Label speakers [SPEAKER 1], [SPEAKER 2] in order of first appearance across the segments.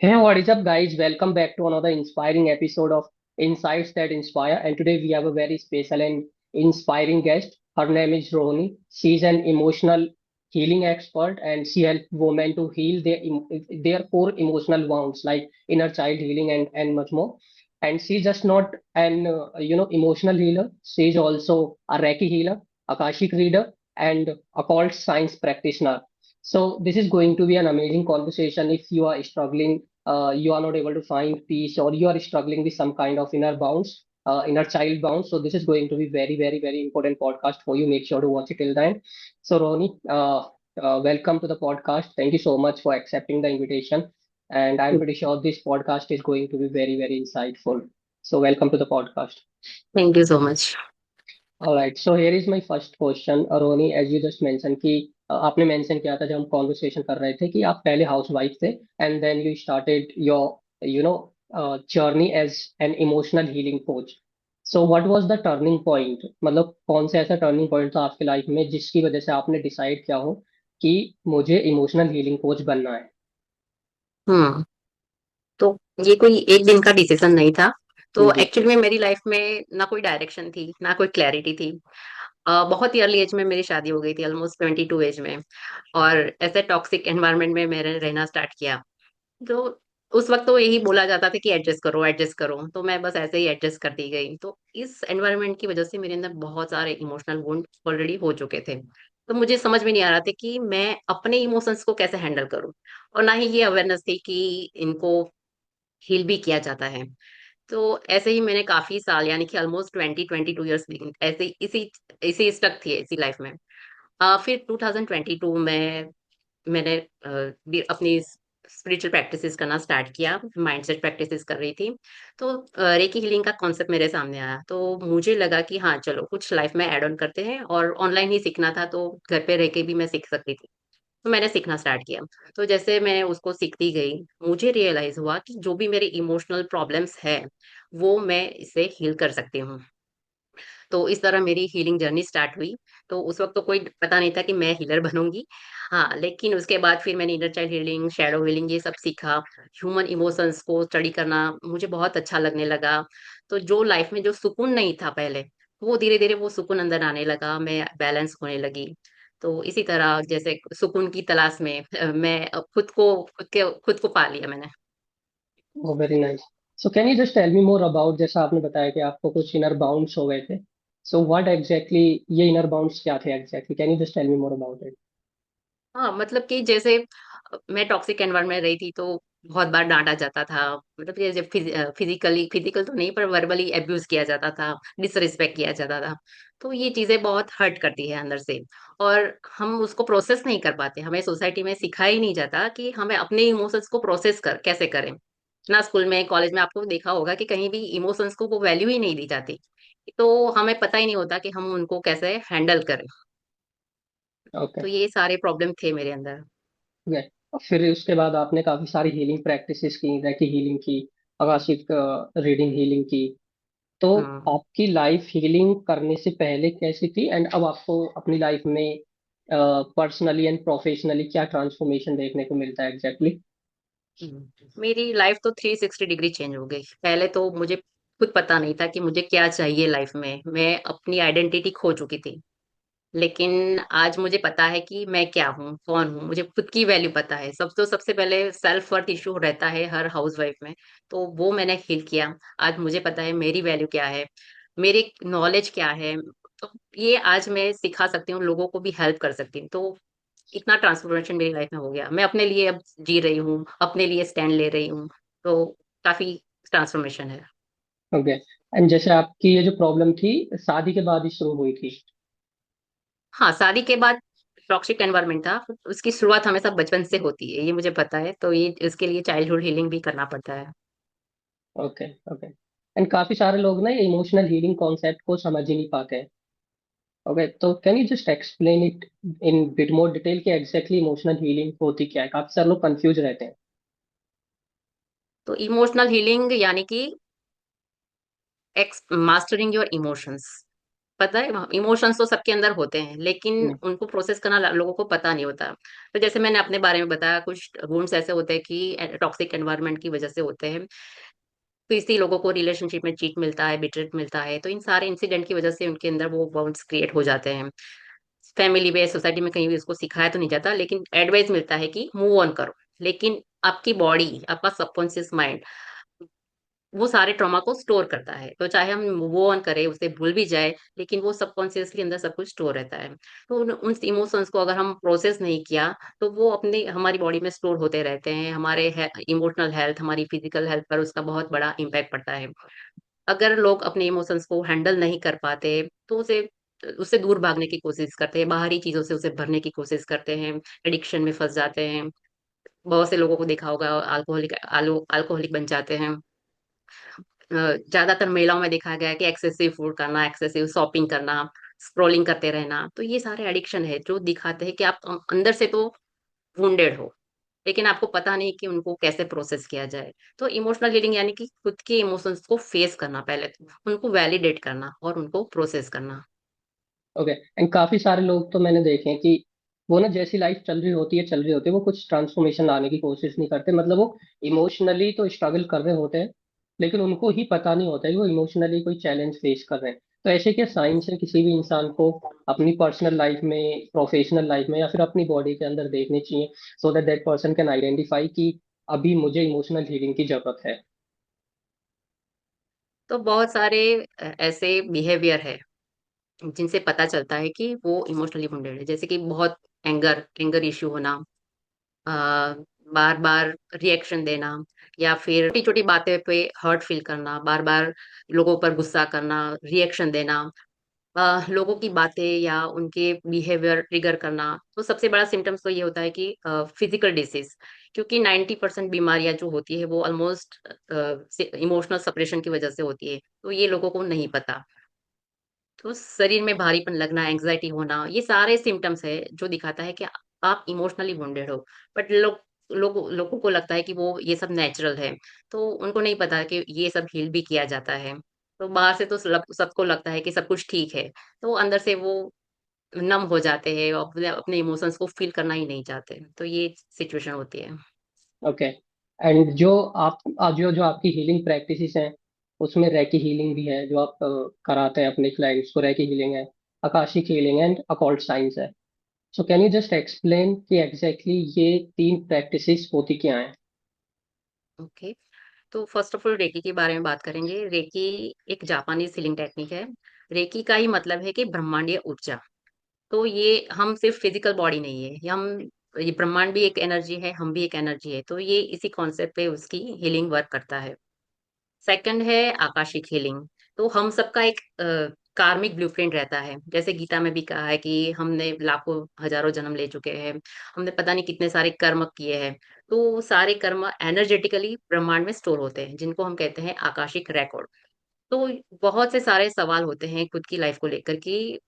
[SPEAKER 1] Hey, what is up, guys? Welcome back to another inspiring episode of Insights That Inspire. And today we have a very special and inspiring guest. Her name is Rohini. She's an emotional healing expert, and she helps women to heal their core emotional wounds, like inner child healing and much more. And she's just not an emotional healer. She's also a Reiki healer, Akashic reader, and occult science practitioner. So this is going to be an amazing conversation if you are struggling, you are not able to find peace, or you are struggling with some kind of inner bounds, inner child bounds. So this is going to be very, very, very important podcast for you. Make sure to watch it till then. So Roni, welcome to the podcast. Thank you so much for accepting the invitation. And I'm pretty sure this podcast is going to be very, very insightful. So welcome to the podcast.
[SPEAKER 2] Thank you so much.
[SPEAKER 1] All right. So here is my first question, Roni, as you just mentioned कि आपने mention किया था जब हम conversation कर रहे थे कि आप पहले हाउस वाइफ थे and then you started your journey as an emotional healing coach. So what was the turning point, मतलब कौन सा ऐसा टर्निंग पॉइंट था आपकी लाइफ में जिसकी वजह से आपने डिसाइड किया हो कि मुझे इमोशनल हीलिंग कोच बनना है.
[SPEAKER 2] हम्म। तो ये कोई एक दिन का डिसीजन नहीं था। तो
[SPEAKER 1] जी.
[SPEAKER 2] एक्चुअली में मेरी लाइफ में ना कोई डायरेक्शन थी ना कोई क्लैरिटी थी। बहुत ही अर्ली एज में मेरी शादी हो गई थी, ऑलमोस्ट 22 एज में। और ऐसे टॉक्सिक एनवायरनमेंट में मैंने रहना स्टार्ट किया। तो उस वक्त तो यही बोला जाता था कि एडजस्ट करो, तो मैं बस ऐसे ही एडजस्ट करती गई। तो इस एनवायरनमेंट की वजह से मेरे अंदर बहुत सारे इमोशनल वुंड ऑलरेडी हो चुके थे। तो मुझे समझ में नहीं आ रहा था कि मैं अपने इमोशंस को कैसे हैंडल करूं। और ना ही ये अवेयरनेस थी कि इनको हील भी किया जाता है। तो ऐसे ही मैंने काफी साल, यानी कि ऑलमोस्ट 22 ईयर्स ऐसे इसी इसी स्टक थी इसी लाइफ में। फिर 2022 में मैंने अपनी स्पिरिचुअल प्रैक्टिसेस करना स्टार्ट किया, माइंडसेट प्रैक्टिसेस कर रही थी। तो रेकी हीलिंग का कॉन्सेप्ट मेरे सामने आया, तो मुझे लगा कि हाँ चलो कुछ लाइफ में ऐड ऑन करते हैं। और ऑनलाइन ही सीखना था, तो घर पे रह के भी मैं सीख सकती थी। तो मैंने सीखना स्टार्ट किया। तो जैसे मैं उसको सीखती गई, मुझे रियलाइज हुआ कि जो भी मेरे इमोशनल प्रॉब्लम्स है वो मैं इसे हील कर सकती हूँ। तो इस तरह मेरी हीलिंग जर्नी स्टार्ट हुई। तो उस वक्त तो कोई पता नहीं था कि मैं हीलर बनूंगी। हाँ, लेकिन उसके बाद फिर मैंने inner child healing, shadow healing, ये सब सीखा। ह्यूमन इमोशंस को स्टडी करना मुझे बहुत अच्छा लगने लगा। तो जो लाइफ में जो सुकून नहीं था पहले, वो धीरे धीरे वो सुकून अंदर आने लगा, मैं बैलेंस होने लगी। तो इसी तरह जैसे सुकून की तलाश में मैं खुद को पा लिया मैंने।
[SPEAKER 1] Oh very nice. So can you just tell me more about, जैसा आपने बताया कि आपको कुछ इनर बाउंड्स हो गए थे. सो व्हाट एग्जैक्टली, ये इनर बाउंड्स क्या थे exactly? Can you just tell me more about it?
[SPEAKER 2] हाँ, मतलब कि जैसे मैं टॉक्सिक एनवायरनमेंट में रही थी, तो बहुत बार डांटा जाता था। मतलब कि जैसे फिजिकल तो नहीं, पर वर्बली एब्यूज किया जाता था, डिसरिस्पेक्ट किया जाता था। तो ये चीजें बहुत हर्ट करती है अंदर से। और हम उसको प्रोसेस नहीं कर पाते, हमें सोसाइटी में सिखाया ही नहीं जाता कि हमें अपने इमोशंस को प्रोसेस कर कैसे करें। ना स्कूल में, कॉलेज में आपको देखा होगा कि कहीं भी इमोशंस को वो वैल्यू ही नहीं दी जाती। तो हमें पता ही नहीं होता कि हम उनको कैसे हैंडल करें।
[SPEAKER 1] ओके.
[SPEAKER 2] तो ये सारे प्रॉब्लम थे मेरे अंदर।
[SPEAKER 1] ओके. फिर उसके बाद आपने काफी सारी हीलिंग प्रैक्टिसेस की, रेकी हीलिंग की, आकाशिक रीडिंग हीलिंग की. तो
[SPEAKER 2] हाँ।
[SPEAKER 1] आपकी लाइफ हीलिंग करने से पहले कैसी थी एंड अब आपको अपनी लाइफ में पर्सनली एंड प्रोफेशनली क्या ट्रांसफॉर्मेशन देखने को मिलता है एग्जैक्टली?
[SPEAKER 2] मेरी लाइफ तो 360 डिग्री चेंज हो गई। पहले तो मुझे खुद पता नहीं था कि मुझे क्या चाहिए लाइफ में, मैं अपनी आइडेंटिटी खो चुकी थी। लेकिन आज मुझे पता है कि मैं क्या हूँ, कौन हूँ, मुझे खुद की वैल्यू पता है। सबसे पहले सेल्फ वर्थ इशू रहता है हर हाउसवाइफ में, तो वो मैंने हील किया। आज मुझे पता है मेरी वैल्यू क्या है, मेरी नॉलेज क्या है। तो ये आज मैं सिखा सकती हूँ, लोगों को भी हेल्प कर सकती हूँ। तो इतना ट्रांसफॉर्मेशन मेरी लाइफ में हो गया, मैं अपने लिए अब जी रही हूँ, अपने लिए स्टैंड ले रही हूँ। तो काफी ट्रांसफॉर्मेशन है।
[SPEAKER 1] ओके. एंड जैसे आपकी ये जो प्रॉब्लम थी शादी के बाद ही शुरू हुई थी?
[SPEAKER 2] हाँ, शादी के बाद टॉक्सिक एनवायरनमेंट था। उसकी शुरुआत हमेशा बचपन से होती है, ये मुझे पता है। तो ये इसके लिए चाइल्डहुड हीलिंग भी करना पड़ता है।
[SPEAKER 1] ओके. ओके. एंड काफी सारे लोग ना ये इमोशनल हीलिंग कॉन्सेप्ट को समझ ही नहीं पाते हैं. ओके, तो can you just explain it in bit more detail कि एग्जैक्टली इमोशनल हीलिंग होती क्या है? काफी सारे लोग कंफ्यूज रहते हैं.
[SPEAKER 2] तो इमोशनल हीलिंग यानी कि एक्स मास्टरिंग योर इमोशंस। पता है, इमोशंस तो सबके अंदर होते हैं, लेकिन
[SPEAKER 1] हम्म,
[SPEAKER 2] उनको प्रोसेस करना लोगों को पता नहीं होता। तो जैसे मैंने अपने बारे में बताया, कुछ वुंड्स ऐसे होते हैं कि टॉक्सिक एनवायरनमेंट की वजह से होते हैं। किसी लोगों को रिलेशनशिप में चीट मिलता है, बिटरेट मिलता है, तो इन सारे इंसिडेंट की वजह से उनके अंदर वो बाउंड्स क्रिएट हो जाते हैं। फैमिली में, सोसाइटी में कहीं भी उसको सिखाया तो नहीं जाता, लेकिन एडवाइस मिलता है कि मूव ऑन करो। लेकिन आपकी बॉडी, आपका सबकॉन्शियस माइंड वो सारे ट्रॉमा को स्टोर करता है। तो चाहे हम मूव ऑन करें, उसे भूल भी जाए, लेकिन वो सबकॉन्शियसली अंदर सब कुछ स्टोर रहता है। तो उन इमोशंस को अगर हम प्रोसेस नहीं किया, तो वो अपने हमारी बॉडी में स्टोर होते रहते हैं। हमारे इमोशनल हेल्थ, हमारी फिजिकल हेल्थ पर उसका बहुत बड़ा इम्पैक्ट पड़ता है। अगर लोग अपने इमोशंस को हैंडल नहीं कर पाते, तो उसे उससे दूर भागने की कोशिश करते हैं, बाहरी चीजों से उसे भरने की कोशिश करते हैं, एडिक्शन में फंस जाते हैं। बहुत से लोगों को देखा होगा, अल्कोहलिक बन जाते हैं। ज्यादातर महिलाओं में देखा गया है कि एक्सेसिव फूड करना, एक्सेसिव शॉपिंग करना, स्क्रॉलिंग करते रहना, तो ये सारे एडिक्शन है जो दिखाते हैं कि आप अंदर से तो वुंडेड हो, लेकिन आपको पता नहीं कि उनको कैसे प्रोसेस किया जाए। तो इमोशनल हीलिंग यानी कि खुद के इमोशंस को फेस करना, पहले तो उनको वैलिडेट करना और उनको प्रोसेस करना।
[SPEAKER 1] ओके। एंड काफी सारे लोग तो मैंने देखे हैं कि वो ना जैसी लाइफ चल रही होती है, वो कुछ ट्रांसफॉर्मेशन लाने की कोशिश नहीं करते। मतलब वो इमोशनली तो स्ट्रगल कर रहे होते हैं, लेकिन उनको ही पता नहीं होता है कि वो इमोशनली कोई चैलेंज फेस कर रहे हैं। तो ऐसे क्या साइंस है किसी भी इंसान को अपनी पर्सनल लाइफ में, प्रोफेशनल लाइफ में, या फिर अपनी बॉडी के अंदर देखने चाहिए, so that that person can identify कि अभी मुझे इमोशनल हीलिंग की जरूरत है?
[SPEAKER 2] तो बहुत सारे ऐसे बिहेवियर है जिनसे पता चलता है कि वो इमोशनली वुंडेड है। जैसे कि बहुत एंगर इश्यू होना, बार बार रिएक्शन देना, या फिर छोटी छोटी बातें पे हर्ट फील करना, बार बार लोगों पर गुस्सा करना, रिएक्शन देना, लोगों की बातें या उनके बिहेवियर ट्रिगर करना। तो सबसे बड़ा सिम्टम्स तो ये होता है कि फिजिकल डिसीज, क्योंकि 90% बीमारियां जो होती है वो ऑलमोस्ट इमोशनल सप्रेशन की वजह से होती है, तो ये लोगों को नहीं पता। तो शरीर में भारीपन लगना, एंग्जाइटी होना, ये सारे सिम्टम्स है जो दिखाता है कि आप इमोशनली वुंडेड हो। बट लोगों को लगता है कि वो ये सब नेचुरल है, तो उनको नहीं पता कि ये सब हील भी किया जाता है। तो बाहर से तो सबको लगता है कि सब कुछ ठीक है, तो अंदर से वो नम हो जाते हैं और अपने अपने इमोशंस को फील करना ही नहीं चाहते। तो ये सिचुएशन होती है।
[SPEAKER 1] ओके। एंड जो आप जो जो आपकी हीलिंग प्रैक्टिसेस हैं, उसमें रैकी हीलिंग भी है जो आप कराते हैं अपने क्लाइंट्स को। रैकी हीलिंग है, आकाशिक हीलिंग एंड अकॉल्ट साइंस है। सो कैन यू जस्ट एक्सप्लेन कि एग्जैक्टली ये तीन प्रैक्टिसेस होती क्या हैं?
[SPEAKER 2] ओके, तो फर्स्ट ऑफ ऑल रेकी के बारे में बात करेंगे। रेकी एक जापानी हीलिंग टेक्निक है। रेकी का ही मतलब है कि ब्रह्मांडीय ऊर्जा। तो ये हम सिर्फ फिजिकल बॉडी नहीं है, ये ब्रह्मांड भी एक एनर्जी है, हम भी एक एनर्जी है, तो ये इसी कॉन्सेप्ट पे उसकी हीलिंग वर्क करता है। सेकंड है आकाशिक हीलिंग। तो हम सबका एक कार्मिक ब्लूप्रिंट रहता है, जैसे गीता में भी कहा है कि हमने लाखों हजारों जन्म ले चुके हैं, हमने पता नहीं कितने सारे कर्म किए हैं। तो वो सारे कर्म एनर्जेटिकली ब्रह्मांड में स्टोर होते हैं, जिनको हम कहते हैं आकाशिक रिकॉर्ड। तो बहुत से सारे सवाल होते हैं खुद की लाइफ को लेकर कि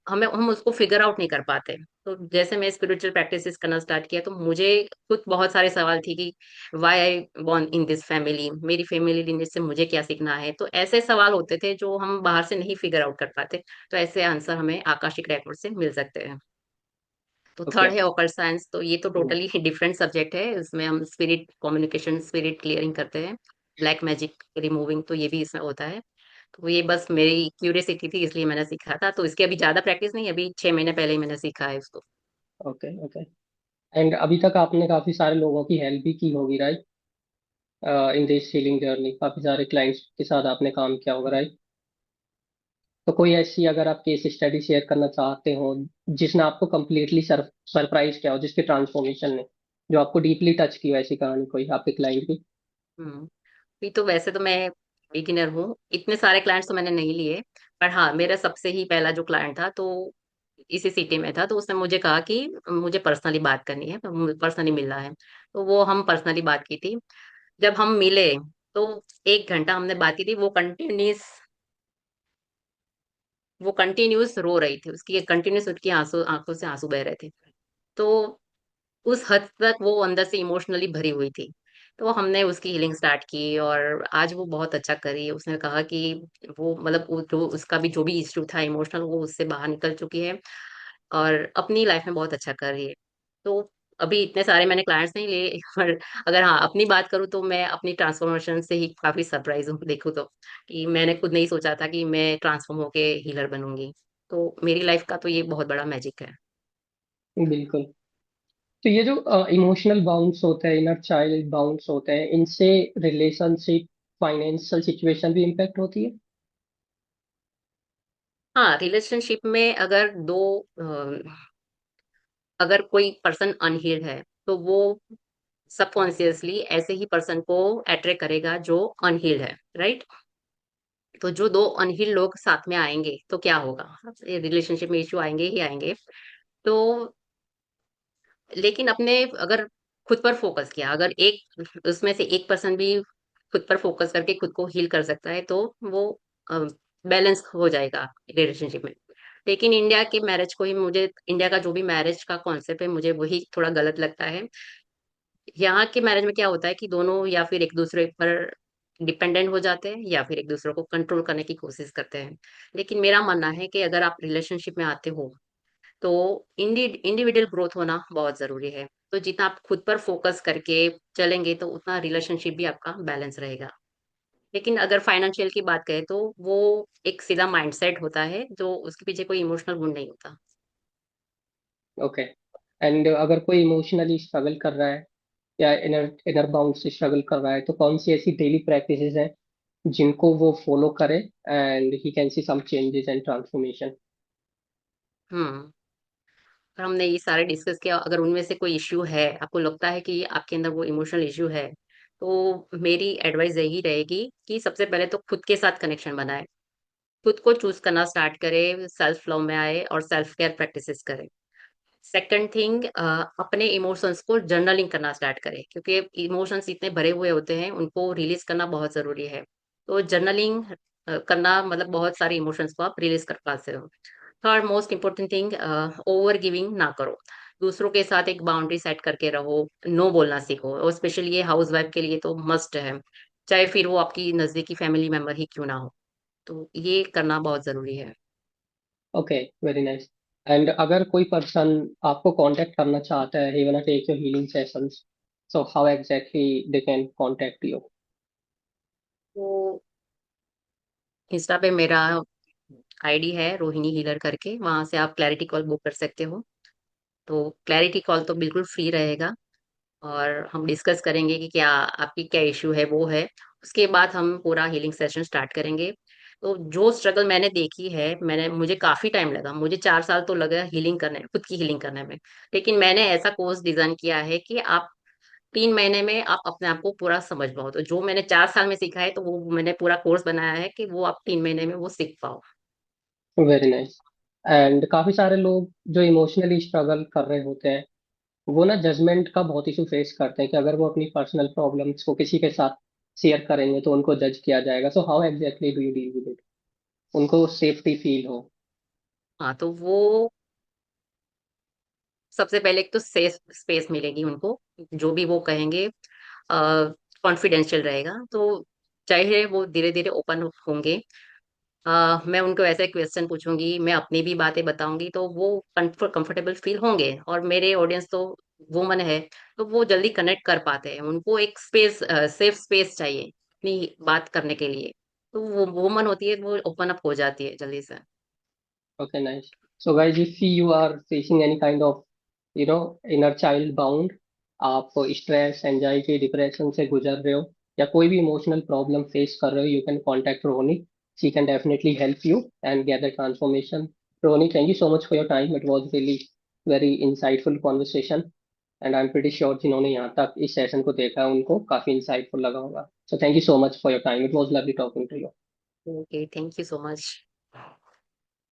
[SPEAKER 2] हम उसको फिगर आउट नहीं कर पाते। तो जैसे मैं स्पिरिचुअल प्रैक्टिसेस करना स्टार्ट किया, तो मुझे खुद बहुत सारे सवाल थे कि why I born in this family, मेरी फैमिली लिनेज से मुझे क्या सीखना है। तो ऐसे सवाल होते थे जो हम बाहर से नहीं फिगर आउट कर पाते। तो ऐसे आंसर हमें आकाशिक रिकॉर्ड से मिल सकते हैं। तो
[SPEAKER 1] ओके।
[SPEAKER 2] थर्ड है ऑकल्ट साइंस। तो ये तो टोटली डिफरेंट सब्जेक्ट है, इसमें हम स्पिरिट कम्युनिकेशन, स्पिरिट क्लियरिंग करते हैं, ब्लैक मैजिक रिमूविंग, तो ये भी इसमें होता है। तो ये बस मेरी क्यूरियसिटी थी, इसलिए मैंने सीखा था। तो इसकी अभी ज्यादा प्रैक्टिस नहीं, अभी 6 महीने पहले ही मैंने सीखा है इसको।
[SPEAKER 1] ओके। ओके। एंड अभी तक आपने काफी सारे लोगों की हेल्प भी की होगी, right? In this healing journey काफी सारे क्लाइंट्स के साथ आपने काम किया होगा, right? तो कोई ऐसी अगर आप केस स्टडी शेयर करना चाहते हो जिसने आपको कम्प्लीटली सरप्राइज किया हो, जिसके ट्रांसफॉर्मेशन ने जो आपको डीपली टच की हो, ऐसी कहानी कोई आपके क्लाइंट की?
[SPEAKER 2] हम्म अभी तो वैसे तो मैं बिगिनर हूँ, इतने सारे क्लाइंट्स तो मैंने नहीं लिए। पर हाँ, मेरा सबसे ही पहला जो क्लाइंट था, तो इसी सिटी में था, तो उसने मुझे कहा कि मुझे पर्सनली बात करनी है, पर्सनली मिलना है। तो वो हम पर्सनली बात की थी। जब हम मिले, तो 1 घंटा हमने बात की थी। वो कंटिन्यूस रो रही थी, उसकी कंटिन्यूस उसकी आंखों से आंसू बह रहे थे। तो उस हद तक वो अंदर से इमोशनली भरी हुई थी। तो हमने उसकी हीलिंग स्टार्ट की और आज वो बहुत अच्छा कर रही है। उसने कहा कि वो मतलब वो जो उसका भी जो भी इश्यू था इमोशनल, वो उससे बाहर निकल चुकी है और अपनी लाइफ में बहुत अच्छा कर रही है। तो अभी इतने सारे मैंने क्लाइंट्स नहीं लिए पर अगर हाँ अपनी बात करूँ तो मैं अपनी ट्रांसफॉर्मेशन से ही काफी सरप्राइज हूँ, देखूँ तो कि मैंने खुद नहीं सोचा था कि मैं ट्रांसफॉर्म होके हीलर बनूंगी। तो मेरी लाइफ का तो ये बहुत बड़ा मैजिक है।
[SPEAKER 1] बिल्कुल। तो ये जो इमोशनल बाउंस होते हैं, इनर चाइल्ड बाउंस होते हैं, इनसे रिलेशनशिप, फाइनेंशियल सिचुएशन भी इम्पेक्ट होती है।
[SPEAKER 2] हाँ, रिलेशनशिप में अगर अगर कोई पर्सन अनहील्ड है तो वो सबकॉन्शियसली ऐसे ही पर्सन को अट्रैक्ट करेगा जो अनहील्ड है, राइट? तो जो दो अनहील्ड लोग साथ में आएंगे तो क्या होगा? रिलेशनशिप में इश्यू आएंगे ही आएंगे। तो लेकिन अपने अगर खुद पर फोकस किया, अगर एक उसमें से एक पर्सन भी खुद पर फोकस करके खुद को हील कर सकता है तो वो बैलेंस हो जाएगा रिलेशनशिप में। लेकिन इंडिया के मैरिज को ही मुझे इंडिया का जो भी मैरिज का कॉन्सेप्ट है मुझे वही थोड़ा गलत लगता है। यहाँ के मैरिज में क्या होता है कि दोनों या फिर एक दूसरे पर डिपेंडेंट हो जाते हैं या फिर एक दूसरे को कंट्रोल करने की कोशिश करते हैं। लेकिन मेरा मानना है कि अगर आप रिलेशनशिप में आते हो तो इंडिविजुअल ग्रोथ होना बहुत जरूरी है। तो जितना आप खुद पर फोकस करके चलेंगे तो उतना रिलेशनशिप भी आपका बैलेंस रहेगा। लेकिन अगर फाइनेंशियल की बात करें तो वो एक सीधा माइंडसेट होता है, जो उसके पीछे कोई इमोशनल गुण नहीं होता।
[SPEAKER 1] ओके। एंड अगर कोई इमोशनली स्ट्रगल कर रहा है या इनर इनर बाउंड से स्ट्रगल कर रहा है, तो कौन सी ऐसी डेली प्रैक्टिसेस हैं जिनको वो फॉलो करे and he can see some changes and transformation.
[SPEAKER 2] Hmm. और हमने ये सारे डिस्कस किया, अगर उनमें से कोई इश्यू है, आपको लगता है कि आपके अंदर वो इमोशनल इश्यू है, तो मेरी एडवाइस यही रहेगी कि सबसे पहले तो खुद के साथ कनेक्शन बनाए, खुद को चूज करना स्टार्ट करे, सेल्फ लव में आए और सेल्फ केयर प्रैक्टिसेस करे। सेकंड थिंग, अपने इमोशंस को जर्नलिंग करना स्टार्ट करें, क्योंकि इमोशंस इतने भरे हुए होते हैं, उनको रिलीज करना बहुत जरूरी है। तो जर्नलिंग करना मतलब बहुत सारे इमोशंस को आप रिलीज कर पाते हो। Third most important thing, over giving ना करो। दूसरों के साथ एक बाउंड्री सेट करके रहो, नो बोलना सीखो, और स्पेशली ये हाउस वाइफ के लिए तो मस्ट है, चाहे फिर वो आपकी नजदीकी फैमिली मेंबर ही क्यों ना हो। तो ये करना बहुत जरूरी है।
[SPEAKER 1] Okay, very nice. एंड अगर कोई पर्सन आपको कांटेक्ट करना चाहता है, he want take your healing sessions, so how exactly they can contact you.
[SPEAKER 2] तो इंस्टा पे मेरा आईडी है रोहिणी हीलर करके, वहां से आप क्लैरिटी कॉल बुक कर सकते हो। तो क्लैरिटी कॉल तो बिल्कुल फ्री रहेगा और हम डिस्कस करेंगे कि क्या आपकी क्या इश्यू है वो है। उसके बाद हम पूरा हीलिंग सेशन स्टार्ट करेंगे। तो जो स्ट्रगल मैंने देखी है, मुझे काफी टाइम लगा, मुझे 4 साल तो लगा हीलिंग करने, खुद की हीलिंग करने में। लेकिन मैंने ऐसा कोर्स डिजाइन किया है कि आप 3 महीने में आप अपने आप को पूरा समझ पाओ। तो जो मैंने 4 साल में सीखा है, तो वो मैंने पूरा कोर्स बनाया है कि वो आप 3 महीने में वो सीख पाओ।
[SPEAKER 1] Very nice. एंड काफी सारे लोग जो इमोशनली स्ट्रगल कर रहे होते हैं, वो ना जजमेंट का बहुत इशू फेस करते हैं कि अगर वो अपनी पर्सनल प्रॉब्लम्स को किसी के साथ शेयर करेंगे तो उनको जज किया जाएगा। सो how exactly do you deal with it, उनको सेफ्टी फील हो।
[SPEAKER 2] हाँ, तो वो सबसे पहले एक तो सेफ स्पेस मिलेगी उनको, जो भी वो कहेंगे कॉन्फिडेंशियल रहेगा। तो चाहे वो धीरे धीरे ओपन होंगे, मैं उनको ऐसे क्वेश्चन पूछूंगी, मैं अपनी भी बातें बताऊंगी, तो वो कंफर्टेबल फील होंगे। और मेरे ऑडियंस तो वुमन है, तो वो जल्दी कनेक्ट कर पाते हैं, उनको एक स्पेस, सेफ स्पेस चाहिए अपनी बात करने के लिए। तो वो वुमन होती है, वो ओपन अप हो जाती है जल्दी से।
[SPEAKER 1] Okay, nice. So guys, if you are facing any kind of, inner child bound, आप स्ट्रेस, एंजाइटी, डिप्रेशन से गुजर रहे हो या कोई भी इमोशनल प्रॉब्लम फेस कर रहे हो, you can contact Rohini. She can definitely help you and get the transformation. Rohini, thank you so much for your time. It was really very insightful conversation and I am pretty sure जिन्होंने यहाँ तक इस session को देखा है उनको काफी insightful लगा होगा. So thank you so much for your time. It was lovely talking to you.
[SPEAKER 2] Okay, thank you so much.